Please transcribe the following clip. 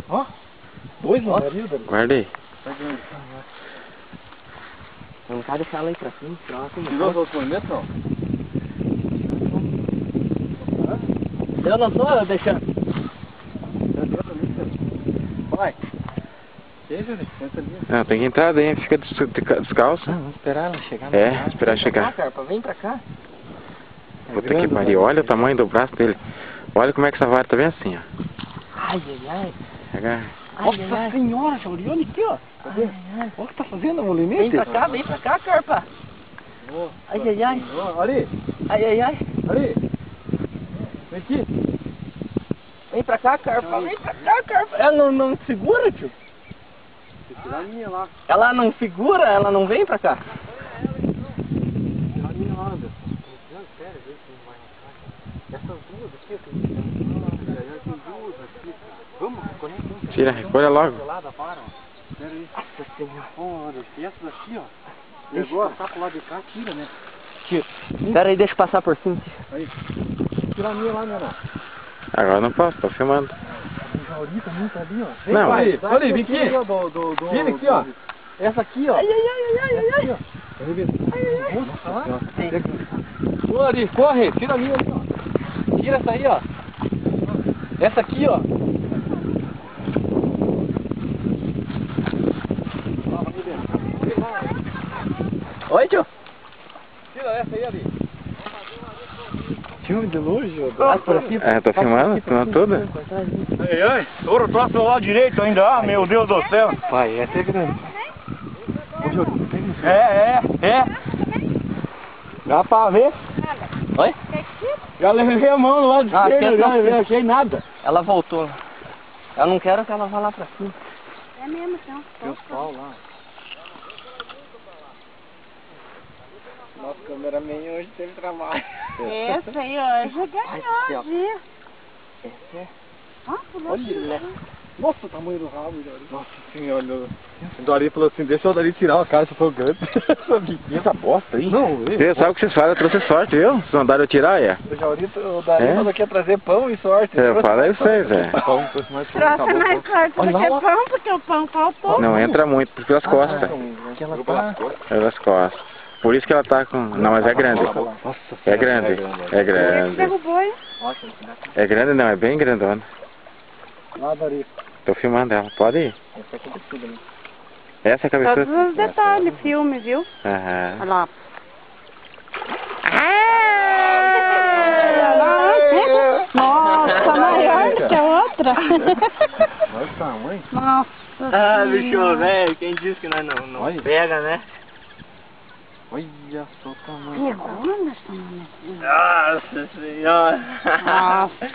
Ó, dois no nariz dele. Guarda aí. Não vai deixar ela aí pra cima, Tirou os outros movimentos, não? Eu não tô deixando. Vai. E Júlio? Entra ali. Não, tem que entrar dentro, fica descalço. Vamos esperar ela chegar. Esperar chegar. Carpa, vem pra cá. Puta que pariu, olha o tamanho do braço dele. Olha como é que essa vara tá bem assim, ó. Ai, ai, ai. Pega. Nossa senhora, Júlio, olha aqui, ó. Ai, ai. Olha o que tá fazendo, molinete. Vem pra cá, Carpa. Ai, ai, ai. Ali, Ai, ai, ai. ali. Vem aqui. Vem pra cá, Carpa. Vem pra cá, Carpa. Ela não segura, tio. Tirar a minha lá. Ela não segura, ela não vem pra cá. Tirar a minha lá, Anderson. Não, sério, vê se não vai na casa. Essas duas aqui, tem duas aqui. Vamos, conecta. Tira, recolha logo. Lá da vara, ó. Espera aí. Nossa senhora. Ó, essas daqui, ó. Pegou, tá pro lado de cá, tira, né? Tio, pera aí, deixa eu passar por cima. Aí. Tira a minha lá, menor. Agora não posso, tô filmando. O Jauri também tá ali, ó. Não. Olha aí, vem aqui. Vem aqui, ó. Essa aqui, ó. Ai, ai, ai, ai, ai, ai. Ô, Ari, corre, tira a minha ali, ó. Tira essa aí, ó. Essa aqui, ó. Oi, tio. Tira essa aí, ali. Filme de longe, por aqui. Tô filmando tudo. Ei, ei, touro trouxe do lado direito ainda, ah, meu Deus do céu. Pai, essa é grande. É. Dá pra ver? Oi? Já levei a mão no lado esquerdo, já não achei nada. Ela voltou. Eu não quero que ela vá lá pra cima. É mesmo, então. Tem os pau lá. Nosso cameraman hoje teve trabalho. Essa aí hoje ganhou, viu? Essa é... Ó, pulou aqui. Olha, Nossa, o tamanho do rabo, Dari. Nossa senhora. O Dari falou assim, deixa o Dari tirar a cara, se for grande. Essa biquinha, essa bosta aí. Não, Você sabe o que vocês fazem? Eu trouxe sorte, viu? Vocês mandaram eu tirar, é? O Dari falou que ia trazer pão e sorte. Fala aí pra vocês, velho. Pão, trouxe mais pão. Trouxe mais sorte do que pão, porque o pão faltou. Não entra muito pelas costas. Que ela tá... Pelas costas. Por isso que ela tá com... Não, mas é grande. É grande. É Ele grande. derrubou, hein? É grande não, é bem grandona. Lá, Dari. Tô filmando ela, pode ir. essa aqui é tudo, né? Essa é a cabeça. Todos os detalhes, filme, viu? Aham. Olha lá. Nossa, maior do que a outra. Olha o tamanho. Nossa. Ah, bicho, velho, quem disse que nós não pega, né? Olha só o tamanho. Pegou, Anderson? Nossa senhora. Nossa.